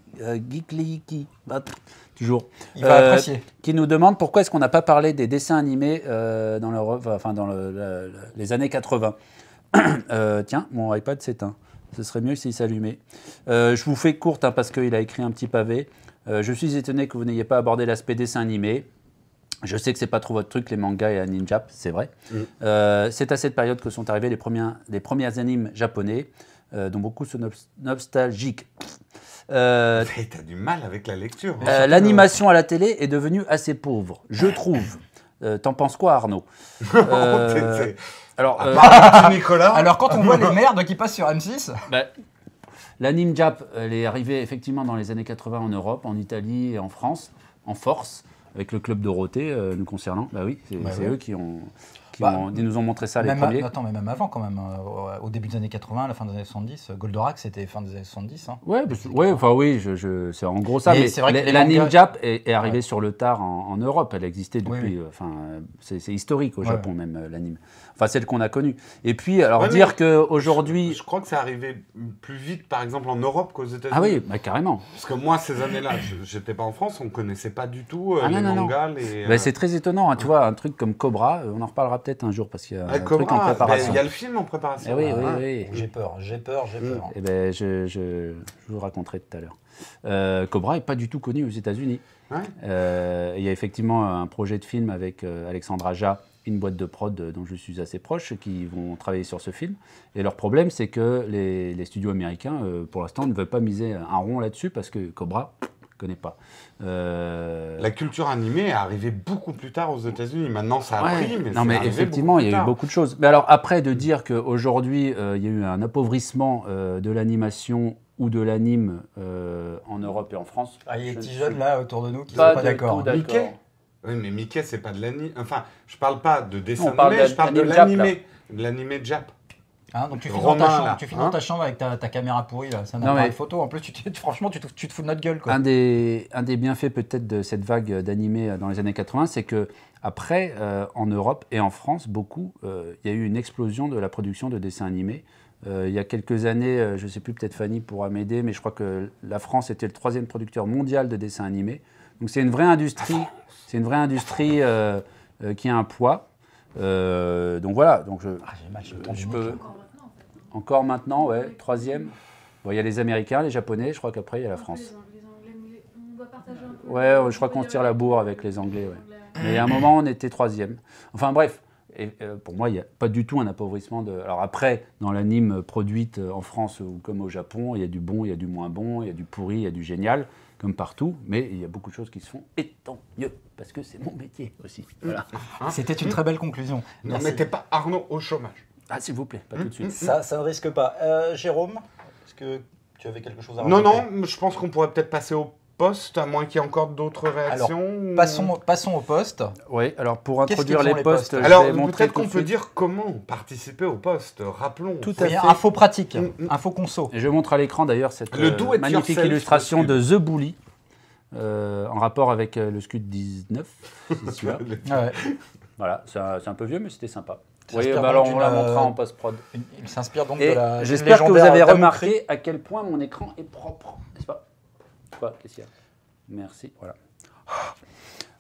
toujours. Il va apprécier. Qui nous demande pourquoi est-ce qu'on n'a pas parlé des dessins animés dans les années 80. Tiens, mon iPad s'éteint. Ce serait mieux s'il s'allumait. Je vous fais courte parce qu'il a écrit un petit pavé. Je suis étonné que vous n'ayez pas abordé l'aspect dessin animé. Je sais que c'est pas trop votre truc, les mangas et anime jap, c'est vrai. C'est à cette période que sont arrivés les premiers animes japonais, dont beaucoup sont nostalgiques. T'as du mal avec la lecture. L'animation à la télé est devenue assez pauvre, je trouve. T'en penses quoi, Arnaud? Alors, Nicolas. Alors, quand on voit les merdes qui passent sur M6... L'anime jap, elle est arrivée effectivement dans les années 80 en Europe, en Italie et en France, en force, avec le Club Dorothée nous concernant. Bah oui, c'est eux qui nous ont montré ça les premiers. Attends, mais même avant quand même, au début des années 80, à la fin des années 70, Goldorak c'était fin des années 70. Hein. Oui, c'est en gros ça. Mais c'est vrai que l'anime jap est arrivé sur le tard en Europe. Elle existait depuis. C'est historique au Japon même l'anime. Enfin, celle qu'on a connue. Et puis, alors dire qu'aujourd'hui. Je crois que c'est arrivé plus vite, par exemple, en Europe qu'aux États-Unis. Ah oui, carrément. Parce que moi, ces années-là, j'étais pas en France, on connaissait pas du tout les mangas. C'est très étonnant, tu vois, un truc comme Cobra, on en reparlera peut-être un jour parce qu'il y a un truc en préparation. Il y a le film en préparation. Oui. J'ai peur. Eh ben, je vous raconterai tout à l'heure. Cobra n'est pas du tout connu aux États-Unis. Il y a effectivement un projet de film avec Alexandre Aja, une boîte de prod dont je suis assez proche, qui vont travailler sur ce film. Et leur problème, c'est que les studios américains, pour l'instant, ne veulent pas miser un rond là-dessus parce que Cobra ne connaît pas. La culture animée est arrivée beaucoup plus tard aux États-Unis. Maintenant, ça a pris, mais effectivement, il y a eu beaucoup de choses. Mais alors, après, de dire qu'aujourd'hui, il y a eu un appauvrissement de l'animation ou de l'anime en Europe et en France. Il y a des petits jeunes là autour de nous qui ne sont pas d'accord. Mickey ? Oui, mais Mickey, c'est pas de l'anime. Enfin, je parle pas de dessin animé, je parle de l'animé. De l'animé jap. Donc tu filmes dans ta chambre avec ta caméra pourrie, là. C'est un appareil photo. En plus, franchement, tu te fous de notre gueule, quoi. Un des bienfaits peut-être de cette vague d'animé dans les années 80, c'est que après, en Europe et en France, beaucoup, il y a eu une explosion de la production de dessins animés. Il y a quelques années, je ne sais plus, peut-être Fanny pourra m'aider, mais je crois que la France était le 3e producteur mondial de dessins animés. Donc c'est une vraie industrie. C'est une vraie industrie qui a un poids. Donc voilà. Donc j'ai mal, je peux... Encore maintenant, ouais. 3e. Bon, il y a les Américains, les Japonais, je crois qu'après, il y a la France. Les Anglais, on doit partager un peu. Ouais, je crois qu'on se tire la bourre avec les Anglais. Ouais. Mais à un moment, on était 3e. Enfin bref, et, pour moi, il n'y a pas du tout un appauvrissement de... Alors après, dans l'anime produite en France ou comme au Japon, il y a du bon, il y a du moins bon, il y a du pourri, il y a du génial, comme partout. Mais il y a beaucoup de choses qui se font, et tant mieux, parce que c'est mon métier aussi. Voilà. C'était une très belle conclusion. Ne mettez pas Arnaud au chômage. Ah, s'il vous plaît, pas tout de suite. Ça ne risque pas. Jérôme, est-ce que tu avais quelque chose à Non, rajouter? non, je pense qu'on pourrait peut-être passer au poste, à moins qu'il y ait encore d'autres réactions. Passons au poste. Oui, alors pour Qu'est-ce introduire qu'ils les ont, les postes, postes je Alors, vais montrer peut-être tout qu'on de peut suite. dire comment participer au poste. Rappelons. Tout à Oui, fait. info pratique, Mm. info conso. Et je montre à l'écran d'ailleurs cette Le do it magnifique yourself, illustration le de The Bully, en rapport avec le Scud 19, c'est celui-là. Ouais. Voilà, c'est un peu vieux, mais c'était sympa. Ça Oui, s'inspire bah alors donc on la d'une, montrera en post-prod. Il s'inspire donc Et de la j'espère que vous légendaire avez Damoclès. remarqué à quel point mon écran est propre, n'est-ce pas? Quoi? Qu'est-ce qu'il y a? Merci, voilà.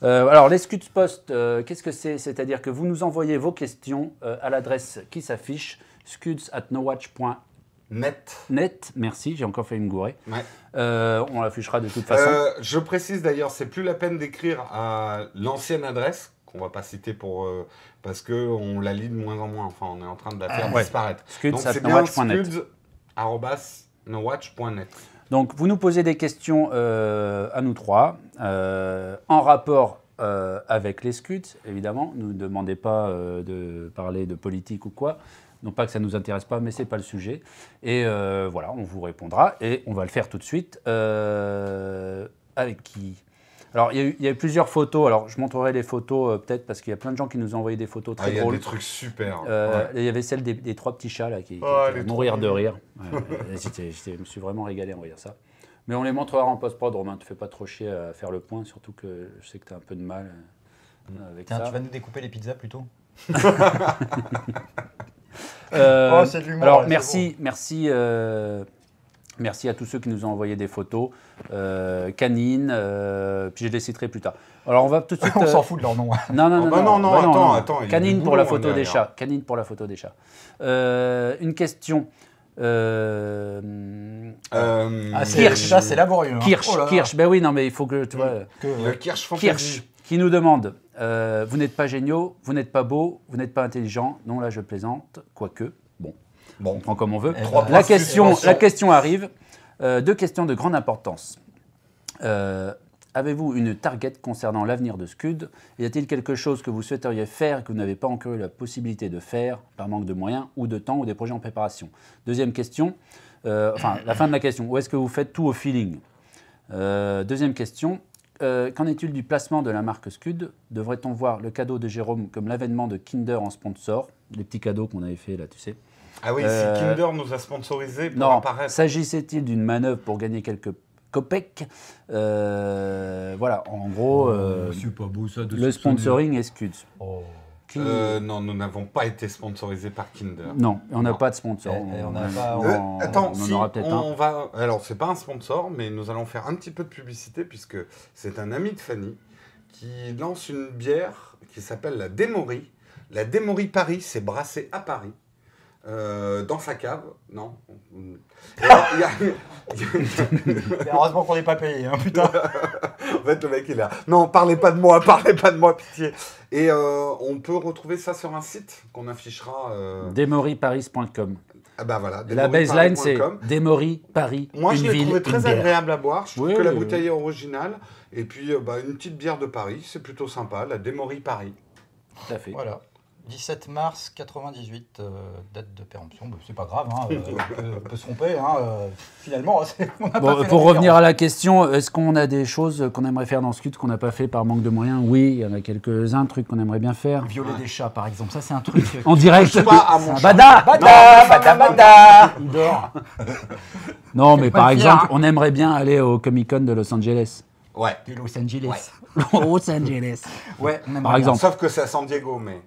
Alors, les Scuds Post, qu'est-ce que c'est? C'est-à-dire que vous nous envoyez vos questions à l'adresse qui s'affiche, scuds@nowatch.net. Net. Merci, j'ai encore fait une gourée. Ouais. On l'affichera de toute façon. Je précise d'ailleurs, c'est plus la peine d'écrire à l'ancienne adresse, qu'on va pas citer parce qu'on la lit de moins en moins. Enfin, on est en train de la faire Ouais. disparaître. Donc, c'est bien scuds@nowatch.net. scuds@nowatch.net. Donc, vous nous posez des questions à nous trois, en rapport avec les Scuds, évidemment. Ne nous demandez pas de parler de politique ou quoi. Non pas que ça ne nous intéresse pas, mais ce n'est pas le sujet. Et voilà, on vous répondra. Et on va le faire tout de suite. Avec qui? Alors, il y a eu plusieurs photos. Alors, je montrerai les photos peut-être parce qu'il y a plein de gens qui nous ont envoyé des photos très Il y a drôles. des trucs super. Il y avait celle des 3 petits chats là, qui Oh, elle étaient est à mourir trop de rire. Je me suis vraiment régalé en voyant ça. Mais on les montrera en post-prod, Romain. Tu ne fais pas trop chier à faire le point, surtout que je sais que tu as un peu de mal avec Tiens, ça. tu vas nous découper les pizzas plutôt? C'est de l'humour, alors, c'est merci à tous ceux qui nous ont envoyé des photos. Canine, puis je les citerai plus tard. Alors, on va tout de suite. On s'en fout de leur nom. Non, attends. il y a Canine du pour la boulot, photo des derrière. chats. Canine pour la photo des chats. Une question. Ça, c'est laborieux. Hein. Kirsch. Ben oui, non, mais il faut que tu vois. Le Kirsch Kirsch, Fantasy. qui nous demande vous n'êtes pas géniaux, vous n'êtes pas beaux, vous n'êtes pas intelligents. Non, là, je plaisante, quoique. Bon, on prend comme on veut. Eh ben, La question arrive. 2 questions de grande importance. Avez-vous une target concernant l'avenir de Scud? Y a-t-il quelque chose que vous souhaiteriez faire et que vous n'avez pas encore eu la possibilité de faire par manque de moyens ou de temps ou des projets en préparation? Deuxième question, la fin de la question, où est-ce que vous faites tout au feeling? Deuxième question, qu'en est-il du placement de la marque Scud? Devrait-on voir le cadeau de Jérôme comme l'avènement de Kinder en sponsor? Les petits cadeaux qu'on avait fait là, tu sais. Ah oui, si Kinder nous a sponsorisé pour Non, apparaître. s'agissait-il d'une manœuvre pour gagner quelques copecs? Voilà, en gros, c'est pas beau ça de le sponsoring est Scud. Oh. Non, nous n'avons pas été sponsorisés par Kinder. Non, on n'a Non. pas de sponsor. On n'a pas- Attends, on en si, aura peut-être un. on va. Alors, c'est pas un sponsor, mais nous allons faire un petit peu de publicité puisque c'est un ami de Fanny qui lance une bière qui s'appelle la Démorie. La Démorie Paris, c'est brassé à Paris. Dans sa cave, non. Et alors, il y a- Heureusement qu'on n'est pas payé, hein, putain. En fait, le mec, il est là. Non, parlez pas de moi, pitié. Et on peut retrouver ça sur un site qu'on affichera. Demoriparis.com. Ah bah voilà. La baseline, c'est demoriparis.com. Demory, Paris, Moi, je une l'ai ville, trouvé une très bière. agréable à boire. Je trouve Oui, que la oui, bouteille est originale. Et puis, une petite bière de Paris, c'est plutôt sympa. La Démorie Paris. Tout à fait. Voilà. 17 mars 98, date de péremption. Bah, c'est pas grave, hein, on peut se tromper. Hein, finalement, on n'a pas Bon, fait pour la revenir à différence. la question, est-ce qu'on a des choses qu'on aimerait faire dans Scud qu'on n'a pas fait par manque de moyens? Oui, il y en a quelques-uns, trucs qu'on aimerait bien faire. Violer des chats, par exemple. Ça, c'est un truc. En direct. Pas à mon Bada Bada Il dort. Non, mais pas par le exemple, faire, hein. on aimerait bien aller au Comic-Con de Los Angeles. Ouais. De Los Angeles. Los Angeles. Ouais, on aimerait Par bien. exemple. Sauf que c'est à San Diego, mais.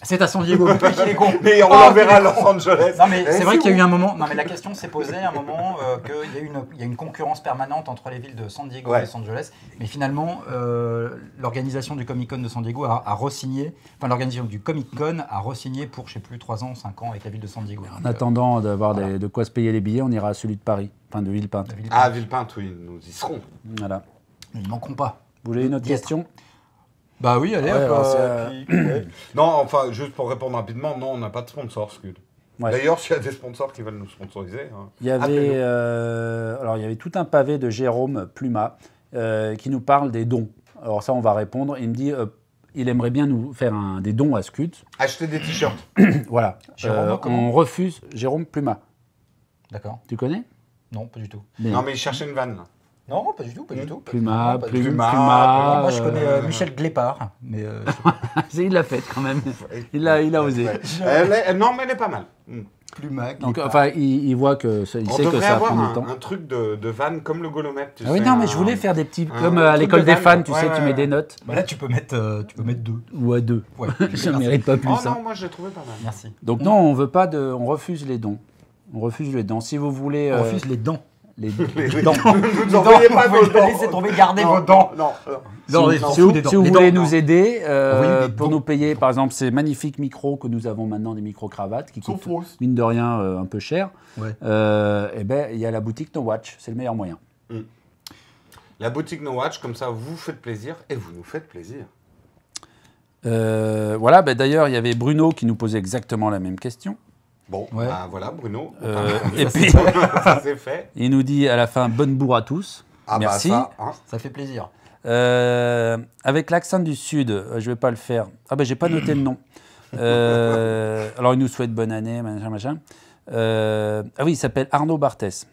C'est à San Diego, le truc, il est con. Mais on Oh, l'enverra à il est Los con. Angeles. Non, mais Eh, c'est vrai qu'il y a où eu un moment. Non, mais la question s'est posée à un moment qu'il y a une concurrence permanente entre les villes de San Diego Ouais. et Los Angeles. Mais finalement, l'organisation du Comic Con de San Diego a re-signé. Enfin, l'organisation du Comic Con a re-signé pour, je sais plus, 3 ans, 5 ans avec la ville de San Diego. En attendant d'avoir Voilà. de quoi se payer les billets, on ira à celui de Paris. Enfin, de Villepinte. Ah, Villepinte, oui, nous y serons. Voilà. Nous ne manquons pas. Vous voulez une autre question? Bah oui, allez, Ouais, hop, alors, ouais. Non, enfin, juste pour répondre rapidement, non, on n'a pas de sponsor, Scud. Ouais. D'ailleurs, s'il y a des sponsors qui veulent nous sponsoriser... Hein, Il y avait, alors, il y avait tout un pavé de Jérôme Pluma qui nous parle des dons. Alors ça, on va répondre. Il me dit, il aimerait bien nous faire des dons à Scud. Acheter des t-shirts. Voilà. Jérôme, comment on refuse Jérôme Pluma. D'accord. Tu connais? Non, pas du tout. Non, mais il cherchait une vanne. Là. Non, pas du tout, pas du tout. Pluma, Non, pas du tout. Pluma. Moi, je connais Michel Glépard, mais Il l'a fait quand même. Il a osé. Non, mais elle est pas mal. Pluma, Donc, Glépard. enfin, il voit que il On sait que devrait ça avoir prend du temps. un truc de vanne comme le golomètre. Tu Ah oui, sais, non, mais je voulais faire des petits, comme un à truc l'école de des vanne. fans, tu Ouais, sais, ouais, tu mets ouais. des notes. Bah là, tu peux mettre 2. Ou à 2. Ouais, Je ne mérite pas plus. Oh hein. non, moi je l'ai trouvé pas mal. Merci. Donc non, on veut pas on refuse les dons. On refuse les dons. Si vous voulez... On refuse les dents. les Les dents. Ne nous envoyez pas vos dents. Laissez tomber, gardez Non, vos dents. Non, Non, Si, on s'en si vous, fout des dents. si vous Les voulez dents, nous non. aider Envoyez des pour dons. nous payer, par exemple, ces magnifiques micros que nous avons maintenant, des micro-cravates, qui Sont coûtent, fausses. mine de rien, un peu cher, Ouais. eh ben, il y a la boutique No Watch. C'est le meilleur moyen. La boutique No Watch, comme ça, vous faites plaisir et vous nous faites plaisir. Voilà, ben, d'ailleurs, il y avait Bruno qui nous posait exactement la même question. Bon, Ouais. bah, voilà, Bruno. Et puis, Ça c'est fait. il nous dit à la fin, bonne bourre à tous. Ah Merci. bah ça, hein. Ça fait plaisir. Avec l'accent du Sud, je vais pas le faire. Ah ben, j'ai pas noté le nom. Alors, il nous souhaite bonne année, machin. Ah oui, il s'appelle Arnaud Barthès.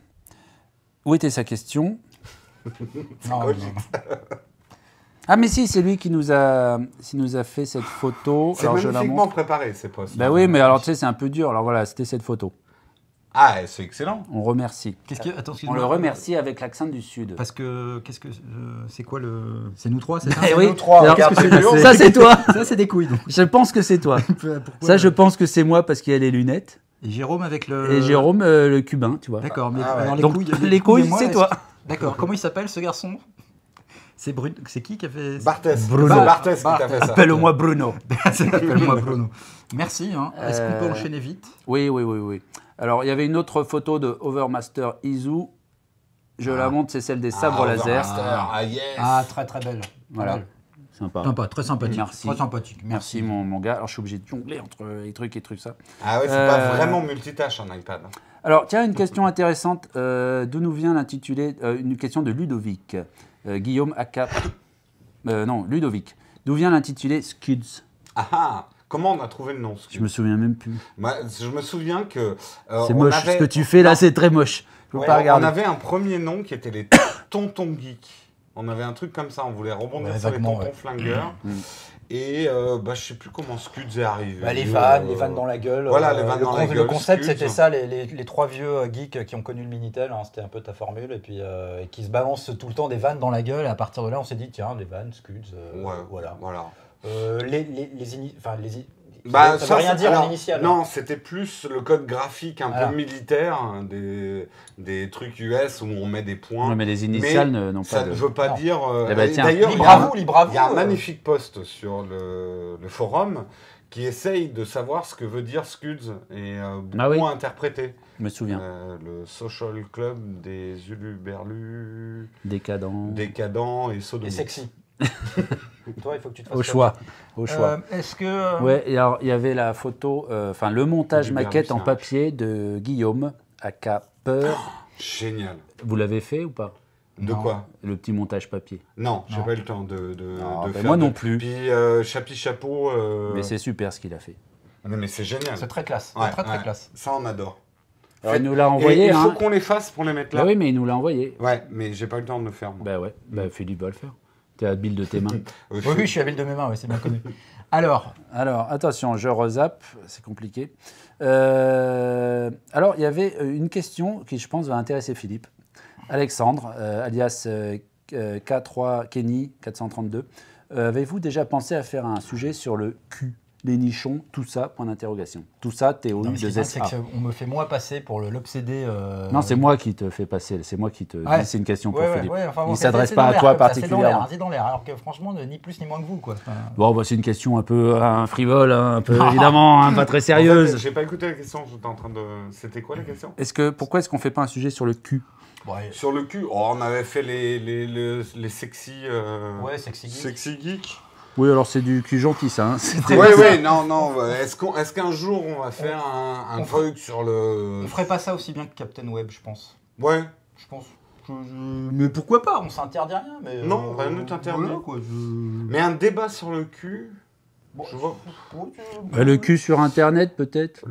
Où était sa question? Non, quoi, non. Ah mais si, c'est lui qui nous a fait cette photo. C'est Alors, je la magnifiquement montre. préparé ces postes. Ben oui, mais alors tu sais, c'est un peu dur. Alors voilà, c'était cette photo. Ah, c'est excellent. On remercie. Attends, On excuse-moi. le remercie avec l'accent du Sud. Parce que, c'est quoi le... C'est nous trois, c'est ça Eh oui. nous trois, Alors, regarde, qu'est-ce c'est que dur. ça c'est toi. Ça, c'est des couilles, donc. Je pense que c'est toi. Pourquoi Ça, je pense que c'est moi parce qu'il y a les lunettes. Et Jérôme avec le... Et Jérôme, le cubain, tu vois. D'accord, mais Ah ouais. alors les Donc, couilles... les couilles, mais moi, c'est est-ce- toi. D'accord, comment il s'appelle, ce garçon? C'est c'est qui a fait... Barthès. Bruno. C'est Barthès qui t'a fait ça. Appelle-moi Bruno. Appelle-moi Bruno. Merci, hein. Est-ce qu'on peut enchaîner vite? Oui. Alors, il y avait une autre photo de Overmaster Izu. Je la montre, c'est celle des sabres laser. Ah yes. Ah, très très belle. Voilà. Pas mal. Sympa. Sympa, très sympathique. Merci. Très sympathique. Merci mon gars. Alors, je suis obligé de jongler entre les trucs et trucs ça. Ah ouais, c'est pas vraiment multitâche un iPad. Alors, tiens, une question intéressante. D'où nous vient l'intitulé une question de Ludovic. Guillaume Aka. Non, Ludovic. D'où vient l'intitulé Scuds? Ah, comment on a trouvé le nom Je me souviens même plus. Moi, je me souviens que... C'est on moche. avait- Ce que tu fais là, c'est très moche. Je peux Ouais, pas on regarder. avait un premier nom qui était les Tontons Geeks. On avait un truc comme ça, on voulait rebondir Ouais, sur les vaguement, Tontons ouais. Flingueurs. Et je sais plus comment Scuds est arrivé. Bah, les vannes dans la gueule. Voilà, les vannes dans la Le gueule, concept, Scuds. c'était ça, les trois vieux geeks qui ont connu le Minitel, hein, c'était un peu ta formule, et puis et qui se balancent tout le temps des vannes dans la gueule, et à partir de là, on s'est dit, tiens, des vannes, Scuds, Ouais, voilà. voilà. Ça veut rien dire alors, en initial. Non, c'était plus le code graphique un Voilà. peu militaire, hein, des trucs US où on met des points. Ouais, mais les initiales n'ont Ça pas ne de. veut pas Non. dire... Eh ben, tiens. D'ailleurs, Libre à vous, libre à vous. il y a un magnifique post sur le forum qui essaye de savoir ce que veut dire Scuds et beaucoup Ah oui. interprété. Je me souviens. Le Social Club des Uluberlus, Décadent. décadents et Et sodomites. sexy. Toi, il faut que tu te fasses Au choix. Au choix. Est-ce que... Ouais, et alors il y avait la photo, enfin le montage Du maquette en Berlucin. papier de Guillaume, aka Peur. Génial. Vous l'avez fait ou pas? De Non. quoi? Le petit montage papier. Non, j'ai Non. pas eu le temps de Non, ben faire. moi non plus. Puis Chapi Chapeau. Mais c'est super ce qu'il a fait. Non, mais c'est génial. C'est très classe, Ouais, très ouais. classe. Ça, on adore. Alors, il nous l'a envoyé. Et il faut hein. qu'on les fasse pour les mettre là. Bah oui, mais il nous l'a envoyé. Ouais, mais j'ai pas eu le temps de le faire. Moi. Bah ouais, bah Philippe va le faire. T'es habile de tes mains. Oui, je suis habile de mes mains, oui, c'est bien connu. Alors, Alors, attention, je rezappe, c'est compliqué. Alors, il y avait une question qui, je pense, va intéresser Philippe. Alexandre, alias K3 Kenny 432. Avez-vous déjà pensé à faire un sujet sur le cul? les nichons, tout ça, point d'interrogation. Tout ça, TOU de ZSA. On me fait moi passer pour l'obsédé. Non, c'est moi qui te fais passer. C'est moi qui te dis c'est une question pour Philippe. Enfin, il ne s'adresse pas à toi particulièrement. C'est dans l'air, alors que franchement, ni plus ni moins que vous. Quoi. Bon, bah, c'est une question un peu frivole, un peu évidemment, pas très sérieuse. En fait, j'ai pas écouté la question, j'étais en train de... C'était quoi la question? Pourquoi est-ce qu'on fait pas un sujet sur le cul? Sur le cul, on avait fait les sexy... sexy geeks. Oui, alors c'est du cul gentil, ça. Hein. Oui, non. Est-ce qu'un jour, on va faire un truc sur le... On ferait pas ça aussi bien que Captain Web, je pense. Ouais. Je pense. Mais pourquoi pas? On s'interdit rien. Mais non, rien ne t'interdit. Voilà, Mais un débat sur le cul... Bon, je vois. Le cul sur Internet, peut-être.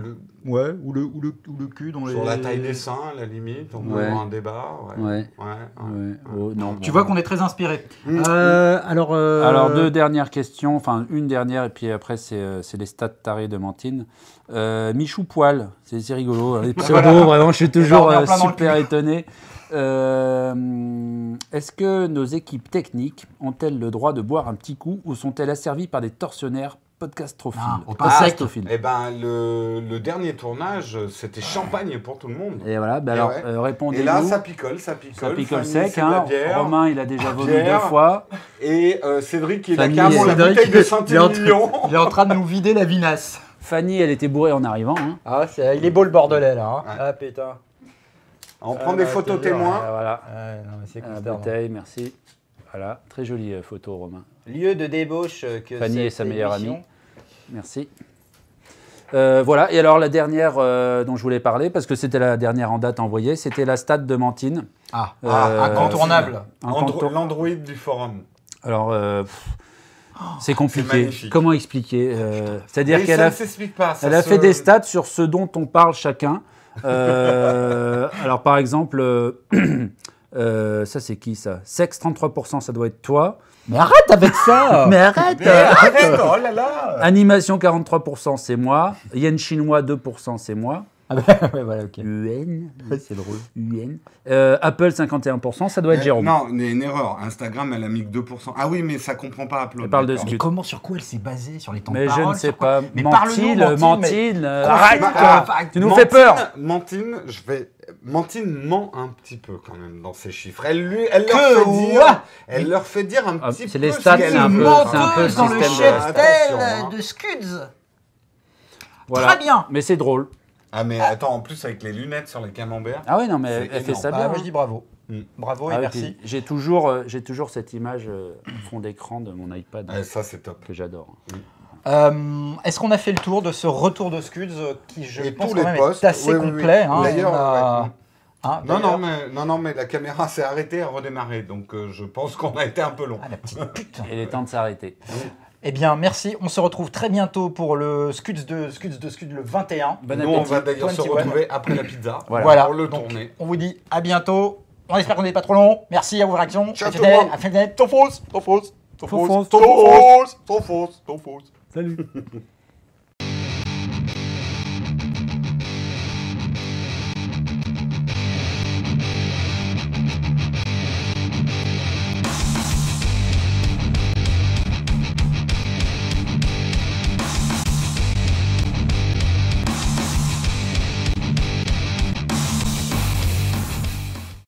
Ouais, ou le cul dans sur la taille des seins, à la limite, on peut avoir un débat. Oh, non, tu vois qu'on est très inspiré. Alors, deux dernières questions, enfin une dernière, et puis après c'est les stats tarés de Mantine. Michou Poil, c'est rigolo, les pseudos, vraiment, je suis toujours super étonné. Est-ce que nos équipes techniques ont-elles le droit de boire un petit coup ou sont-elles asservies par des tortionnaires podcastrophiles? Eh ben, le dernier tournage, c'était champagne pour tout le monde. Et voilà, répondez-nous. Et là, ça picole. Ça picole sec. Hein. Romain, il a déjà vomi 2 fois. Et Cédric, il a carrément la bouteille de Saint-Émilion. Il est en train de nous vider la vinasse. Fanny, elle était bourrée en arrivant. Hein. Ah, il est beau le bordelais, là. Hein. Ah, putain. On prend des photos témoins. Voilà. C'est la bouteille, merci. Voilà, très jolie photo, Romain. Lieu de débauche que Fanny est sa meilleure amie. Merci. Voilà, et alors la dernière dont je voulais parler, parce que c'était la dernière en date envoyée, c'était la stat de Mantine. Incontournable. L'Android du forum. Alors, c'est compliqué. Comment expliquer c'est-à-dire qu'elle a fait des stats sur ce dont on parle chacun. Alors par exemple, ça c'est qui ça? Sexe 33%, ça doit être toi. Mais arrête avec ça. Mais arrête, oh là là. Animation 43%, c'est moi. Yen chinois 2%, c'est moi. Voilà, ok. UN, c'est drôle. UN. Apple 51%, ça doit être Jérôme. Non, il y a une erreur. Instagram, elle a mis que 2%. Ah oui, mais ça comprend pas Upload. Elle parle de mais comment, sur quoi elle s'est basée? Sur les temps de parole? Mais je ne sais pas. Mais Mantine, arrête. Tu nous fais peur. Mantine ment un petit peu quand même dans ses chiffres. Elle leur fait dire un petit peu. C'est les stats, c'est un peu le dans le cheptel de Scuds. Voilà. Très bien. Mais c'est drôle. Ah mais attends, en plus avec les lunettes sur les camemberts. Ah oui, non mais elle fait ça bien. Moi je dis bravo. Bravo et merci. J'ai toujours cette image au fond d'écran de mon iPad. Ça c'est top. Que j'adore. Est-ce qu'on a fait le tour de ce retour de Scuds qui je pense quand même est assez complet. Hein, d'ailleurs, non mais la caméra s'est arrêtée et a redémarré, donc je pense qu'on a été un peu long. Ah la petite pute. Il est temps de s'arrêter. Eh bien, merci. On se retrouve très bientôt pour le Scuds le 21. Nous, on va d'ailleurs se retrouver après la pizza pour le tourner. On vous dit à bientôt. On espère qu'on n'est pas trop long. Merci à vos réactions. Ciao tout le monde. Salut.